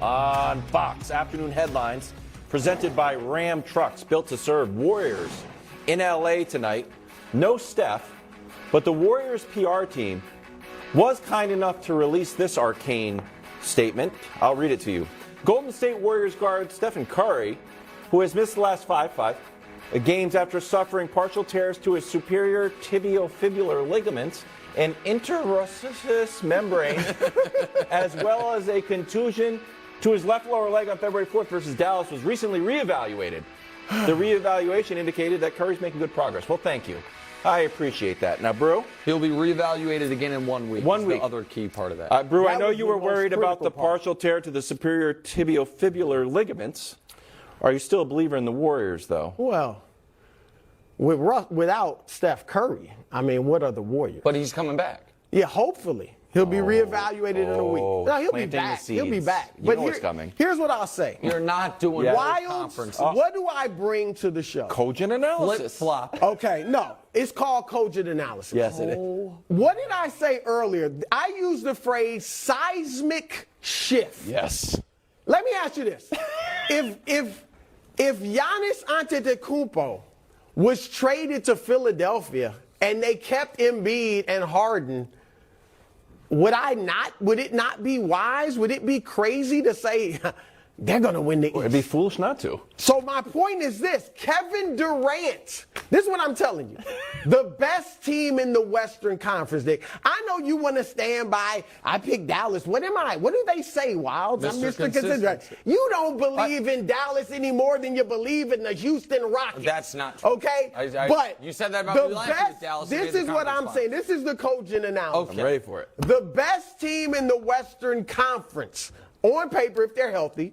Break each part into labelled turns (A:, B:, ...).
A: on Fox. Afternoon headlines presented by Ram Trucks, built to serve Warriors in LA tonight. No Steph, but the Warriors PR team was kind enough to release this arcane statement. I'll read it to you. Golden State Warriors guard Steph Curry, who has missed the last five games after suffering partial tears to his superior tibiofibular ligaments and interosseous membrane, as well as a contusion to his left lower leg on February 4th versus Dallas, was recently reevaluated. The reevaluation indicated that Curry's making good progress. Well, thank you. I appreciate that. Now, Brew?
B: He'll be reevaluated again in 1 week.
A: 1 week.
B: The other key part of that.
A: Brew, I know you were worried about the partial tear to the superior tibiofibular ligaments. Are you still a believer in the Warriors, though?
C: Well, without Steph Curry, I mean, what are the Warriors?
B: But he's coming back.
C: Yeah, hopefully. He'll be reevaluated in a week. No, he'll be back. He'll be back.
A: But what's coming.
C: Here's what I'll say.
B: You're not doing conferences.
C: What do I bring to the show?
A: Cogent analysis.
B: Flip-flop.
C: Okay, no. It's called cogent analysis.
A: Yes, it is.
C: What did I say earlier? I used the phrase seismic shift.
A: Yes.
C: Let me ask you this. If Giannis Antetokounmpo was traded to Philadelphia and they kept Embiid and Harden, would it not be wise? Would it be crazy to say they're going to win the East?
A: It'd be foolish not to.
C: So my point is this. Kevin Durant, this is what I'm telling you. The best team in the Western Conference, Nick. I know you want to stand by, I picked Dallas. What am I? What do they say, Wilds? I'm Mr. Consistency. You don't believe in Dallas any more than you believe in the Houston Rockets.
B: That's not true.
C: Okay? But
B: you said that about me last year with Dallas.
C: This is what I'm saying. This is the cogent analysis.
B: Okay.
A: I'm ready for it.
C: The best team in the Western Conference, on paper, if they're healthy,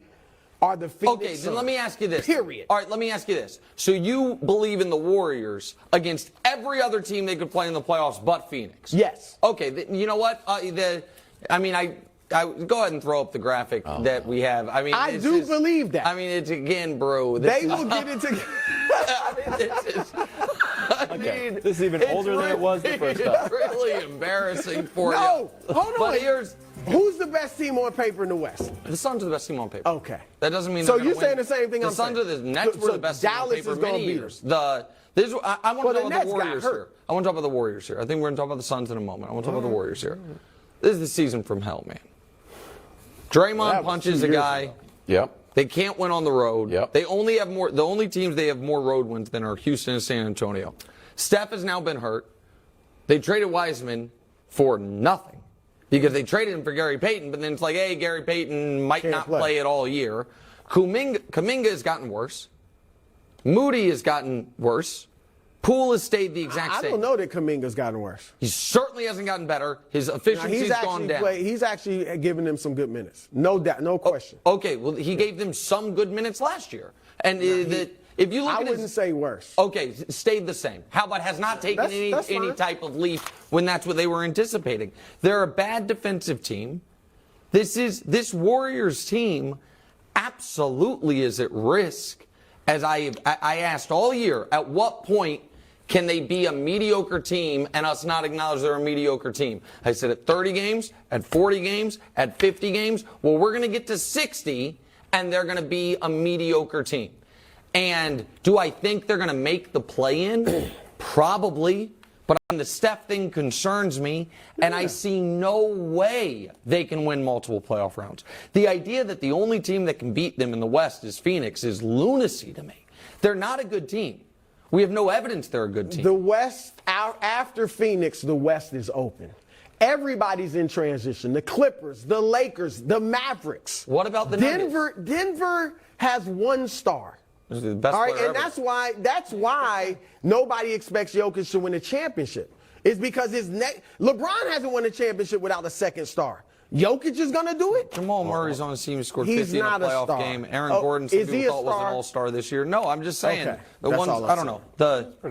C: are the Phoenix Suns.
B: Then let me ask you this.
C: Period.
B: All right, let me ask you this. So you believe in the Warriors against every other team they could play in the playoffs but Phoenix?
C: Yes.
B: Okay, you know what? I go ahead and throw up the graphic that we have. I mean,
C: I do believe that.
B: I mean, it's again, bro.
C: They will get it together.
A: This is even older than it was the first time.
B: It's really embarrassing for you.
C: No, hold on.
B: But
C: who's the best team on paper in the West?
B: The Suns are the best team on paper.
C: Okay.
B: That doesn't mean
C: so
B: they're
C: you're
B: going to
C: saying
B: win.
C: the same thing
B: the
C: I'm saying.
B: The Suns are the Nets were the best team on
C: Dallas
B: paper
C: is
B: many years. I want to talk about the Warriors here. I want to talk about the Warriors here. I think we're going to talk about the Suns in a moment. I want to talk about the Warriors here. This is the season from hell, man. Draymond punches a guy.
A: Yep.
B: They can't win on the road.
A: Yep.
B: They only have more. The only teams they have more road wins than are Houston and San Antonio. Steph has now been hurt. They traded Wiseman for nothing because they traded him for Gary Payton. But then it's like, hey, Gary Payton might not play it all year. Kuminga has gotten worse. Moody has gotten worse. Poole has stayed the exact same.
C: I don't know that Kuminga's gotten worse.
B: He certainly hasn't gotten better. His efficiency's gone down.
C: He's actually given them some good minutes. No doubt, no question.
B: Okay, well, he gave them some good minutes last year. And if you look
C: I
B: at
C: wouldn't say worse.
B: Okay, stayed the same. How about has not taken any type of leap when that's what they were anticipating? They're a bad defensive team. This Warriors team absolutely is at risk. As I asked all year, at what point can they be a mediocre team and us not acknowledge they're a mediocre team? I said at 30 games, at 40 games, at 50 games. Well, we're going to get to 60 and they're going to be a mediocre team. And do I think they're going to make the play-in? Probably. But the Steph thing concerns me, and I see no way they can win multiple playoff rounds. The idea that the only team that can beat them in the West is Phoenix is lunacy to me. They're not a good team. We have no evidence they're a good team.
C: The West, after Phoenix, the West is open. Everybody's in transition. The Clippers, the Lakers, the Mavericks.
B: What about the Nuggets?
C: Denver has one star.
B: The best
C: all right,
B: player
C: and
B: ever.
C: that's why nobody expects Jokic to win a championship. It's because LeBron hasn't won a championship without a second star. Jokic is going to do it.
B: Jamal Murray's on his team. He scored 50 in a playoff game. Aaron Gordon, some people thought was an all-star this year. No, I'm just saying.
C: Okay.
B: The ones I don't know.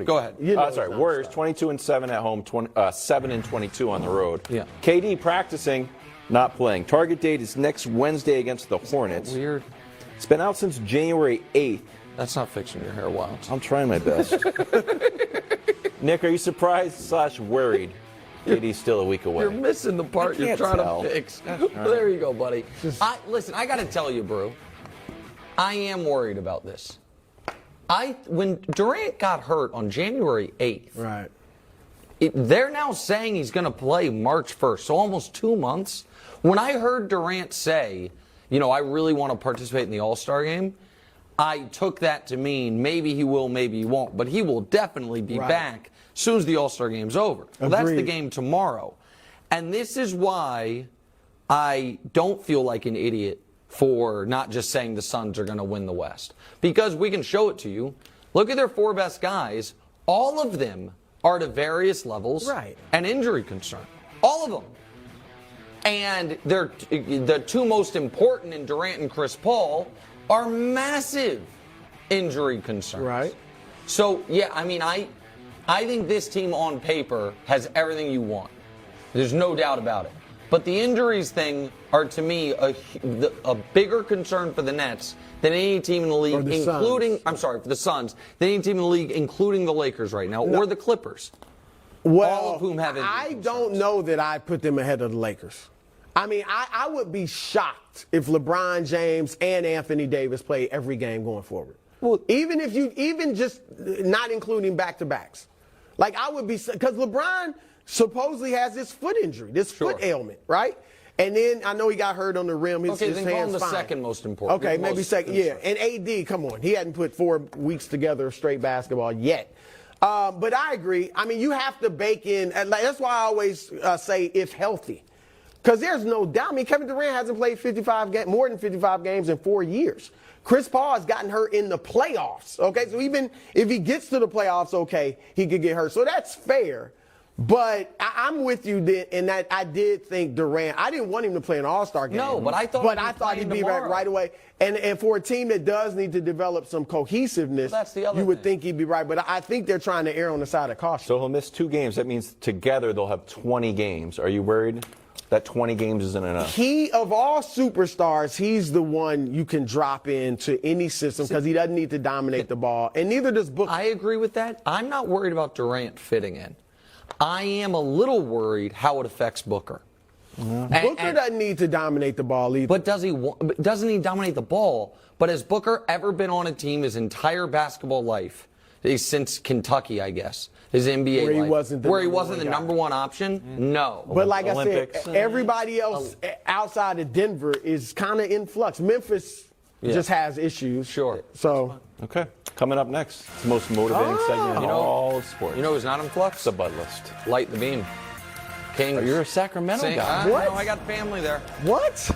B: Go ahead.
A: Sorry, Warriors 22-7 at home, 7-22 on the road.
B: Yeah.
A: KD practicing, not playing. Target date is next Wednesday against the Hornets.
B: Weird.
A: It's been out since January 8th.
B: That's not fixing your hair, Wild.
A: I'm trying my best. Nick, are you surprised/worried KD's still a week away.
B: You're missing the part you're trying to fix. There you go, buddy. Listen, I got to tell you, Brew, I am worried about this. When Durant got hurt on January 8th,
C: right?
B: They're now saying he's going to play March 1st, so almost 2 months. When I heard Durant say, I really want to participate in the All-Star game, I took that to mean maybe he will, maybe he won't, but he will definitely be back as soon as the All-Star game's over. Well, that's the game tomorrow. And this is why I don't feel like an idiot for not just saying the Suns are going to win the West. Because we can show it to you. Look at their 4 best guys. All of them are to various levels and injury concern. All of them. And the 2 most important in Durant and Chris Paul are massive injury concerns.
C: Right.
B: So, I think this team on paper has everything you want. There's no doubt about it. But the injuries thing are, to me, a bigger concern for the Nets than any team in the league, for the Suns, than any team in the league, including the Lakers right now, or the Clippers.
C: Well,
B: all of whom have injury
C: concerns. Don't know that I put them ahead of the Lakers. I would be shocked if LeBron James and Anthony Davis play every game going forward. Well, even just not including back-to-backs. Like, I would be, because LeBron supposedly has this foot injury, this foot ailment, right? And then I know he got hurt on the rim. His
B: then call him the
C: fine.
B: Second most important.
C: Okay, maybe second. Yeah, and AD, come on, he hadn't put 4 weeks together of straight basketball yet. But I agree. You have to bake in. That's why I always say if healthy. Because there's no doubt. Kevin Durant hasn't played more than 55 games in 4 years. Chris Paul has gotten hurt in the playoffs. Okay, so even if he gets to the playoffs, okay, he could get hurt. So that's fair. But I'm with you in that I did think Durant, I didn't want him to play an All-Star game.
B: No, but I thought
C: he'd be back right away. And for a team that does need to develop some cohesiveness, you would think he'd be right. But I think they're trying to err on the side of caution.
A: So he'll miss 2 games. That means together they'll have 20 games. Are you worried that 20 games isn't enough?
C: Of all superstars, he's the one you can drop into any system because he doesn't need to dominate the ball. And neither does Booker.
B: I agree with that. I'm not worried about Durant fitting in. I am a little worried how it affects Booker.
C: Booker doesn't need to dominate the ball either.
B: But doesn't he dominate the ball? But has Booker ever been on a team his entire basketball life, since Kentucky, I guess, his NBA life, where he wasn't the number one option? No.
C: But like Olympics. I said, everybody else outside of Denver is kind of in flux. Memphis just has issues.
B: Sure.
C: So.
A: Okay. Coming up next, it's the most motivating segment in all of sports.
B: You know who's not in flux?
A: The Bud List.
B: Light the beam. Kings.
A: Oh, you're a Sacramento guy.
C: What?
B: No, I got family there.
C: What?